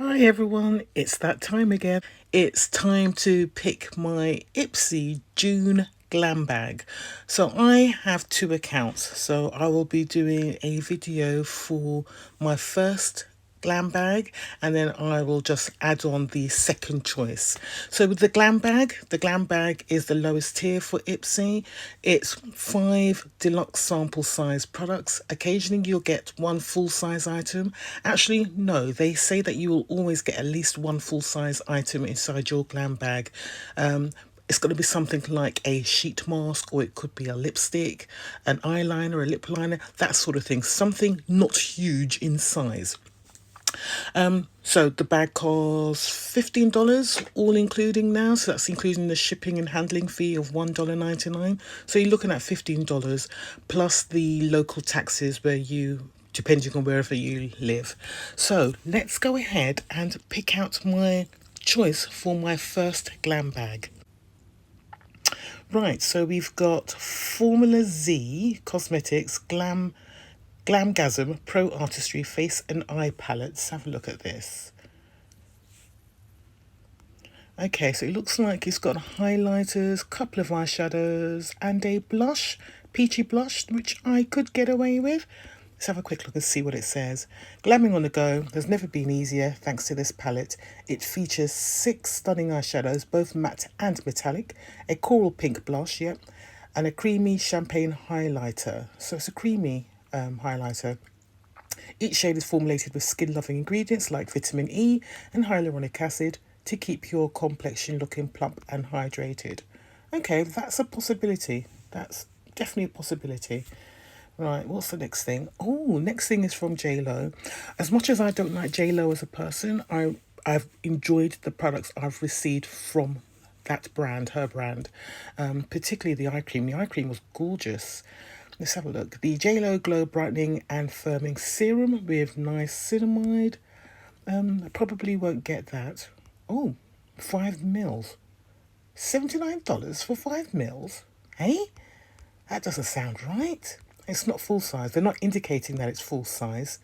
Hi everyone, it's that time again. It's time to pick my Ipsy June Glam bag. So I have two accounts, so I will be doing a video for my first Glam bag, and then I will just add on the second choice. So with the Glam bag is the lowest tier for Ipsy. It's 5 deluxe sample size products. Occasionally you'll get one full size item. Actually, no, they say that you will always get at least one full size item inside your Glam bag. It's going to be something like a sheet mask, or it could be a lipstick, an eyeliner, a lip liner, that sort of thing. Something not huge in size. So the bag costs $15, all including now. So that's including the shipping and handling fee of $1.99. So you're looking at $15 plus the local taxes where you, depending on wherever you live. So let's go ahead and pick out my choice for my first Glam bag. Right, so we've got Formula Z Cosmetics Glamgasm Pro Artistry Face and Eye Palette. Let's have a look at this. Okay, so it looks like it's got highlighters, couple of eyeshadows, and a blush, peachy blush, which I could get away with. Let's have a quick look and see what it says. Glamming on the go has never been easier thanks to this palette. It features 6 stunning eyeshadows, both matte and metallic, a coral pink blush, yep, and a creamy champagne highlighter. So it's a creamy highlighter. Each shade is formulated with skin-loving ingredients like vitamin E and hyaluronic acid to keep your complexion looking plump and hydrated. Okay, that's a possibility. That's definitely a possibility. Right, what's the next thing? Oh, next thing is from JLo. As much as I don't like JLo as a person, I've enjoyed the products I've received from that brand, her brand, particularly the eye cream. The eye cream was gorgeous. Let's have a look. The JLo Glow Brightening and Firming Serum with niacinamide. I probably won't get that. Oh, 5 mils. $79 for 5 mils? Hey? That doesn't sound right. It's not full size. They're not indicating that it's full size.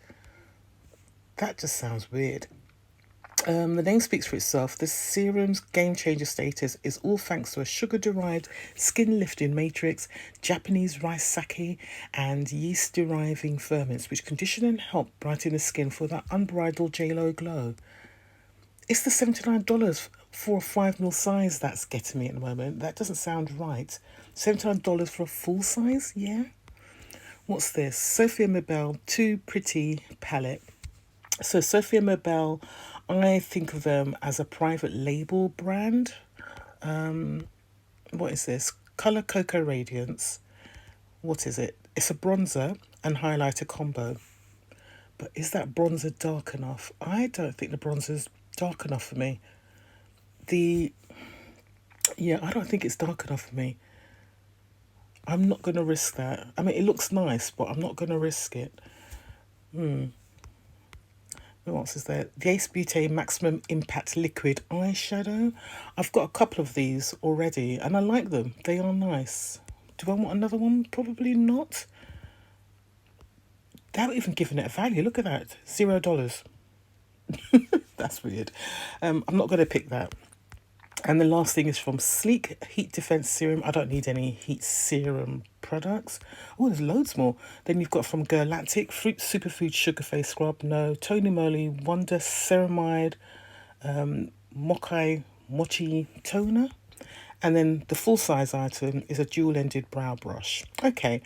That just sounds weird. The name speaks for itself. The serum's game changer status is all thanks to a sugar-derived skin-lifting matrix, Japanese rice sake, and yeast-deriving ferments, which condition and help brighten the skin for that unbridled JLo glow. It's the $79 for a 5 mil size that's getting me at the moment. That doesn't sound right. $79 for a full size? Yeah. What's this? Sophia Mabel Too Pretty palette. So Sophia Mabel, I think of them as a private label brand. What is this? Color Cocoa Radiance. What is it? It's a bronzer and highlighter combo. But is that bronzer dark enough? I don't think the bronzer's dark enough for me. I don't think it's dark enough for me. I'm not going to risk that. I mean, it looks nice, but I'm not going to risk it. What else is there? The Ace Beauty Maximum Impact Liquid Eyeshadow. I've got a couple of these already, and I like them. They are nice. Do I want another one? Probably not. They haven't even given it a value. Look at that. $0. That's weird. I'm not going to pick that. And the last thing is from Sleek Heat Defense Serum. I don't need any heat serum products. Oh, there's loads more. Then you've got from Galactic Fruit Superfood Sugar Face Scrub. No. Tony Moly Wonder Ceramide Mochi Toner. And then the full-size item is a dual-ended brow brush. Okay,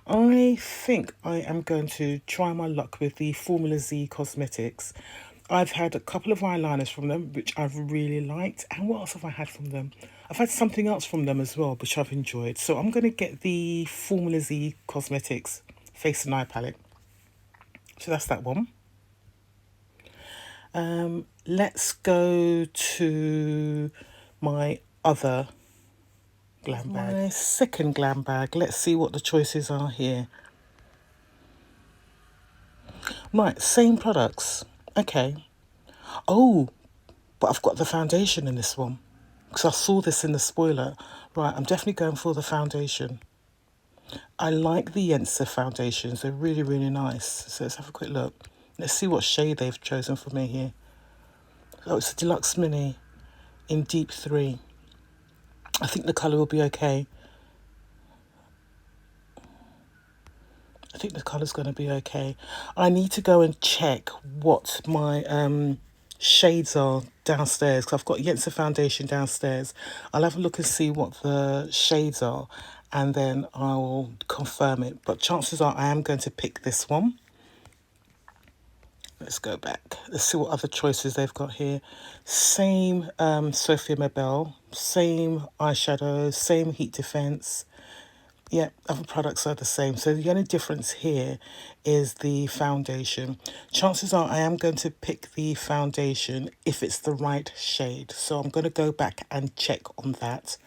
I think I am going to try my luck with the Formula Z Cosmetics. I've had a couple of eyeliners from them, which I've really liked. And what else have I had from them? I've had something else from them as well, which I've enjoyed. So I'm going to get the Formula Z Cosmetics Face and Eye Palette. So that's that one. Let's go to my other Glam bag. My second Glam bag. Let's see what the choices are here. Right, same products. Okay. Oh, but I've got the foundation in this one, because I saw this in the spoiler. Right, I'm definitely going for the foundation. I like the Yensa foundations. They're really, really nice. So let's have a quick look. Let's see what shade they've chosen for me here. Oh, it's a deluxe mini in deep 3. I think the colour will be okay. I think the colour's going to be okay. I need to go and check what my shades are downstairs, because I've got Yensa foundation downstairs. I'll have a look and see what the shades are, and then I'll confirm it. But chances are I am going to pick this one. Let's go back. Let's see what other choices they've got here. Same Sophia Mabel, same eyeshadow, same heat defense. Yeah, other products are the same. So the only difference here is the foundation. Chances are I am going to pick the foundation if it's the right shade. So I'm going to go back and check on that.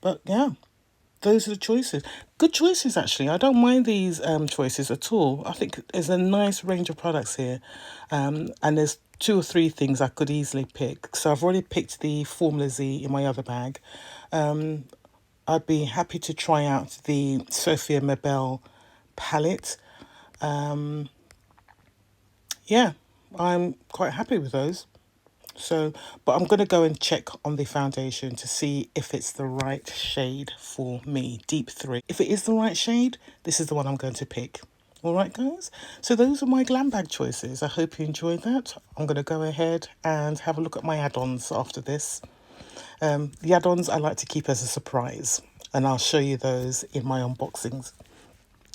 But yeah, those are the choices. Good choices, actually. I don't mind these choices at all. I think there's a nice range of products here. And there's 2 or 3 things I could easily pick. So I've already picked the Formula Z in my other bag. I'd be happy to try out the Sophia Mabel palette. Yeah, I'm quite happy with those. So, but I'm going to go and check on the foundation to see if it's the right shade for me, deep 3. If it is the right shade, this is the one I'm going to pick. All right, guys. So those are my glam bag choices. I hope you enjoyed that. I'm going to go ahead and have a look at my add-ons after this. The add-ons I like to keep as a surprise, and I'll show you those in my unboxings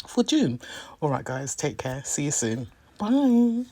for June. All right, guys, take care. See you soon. Bye.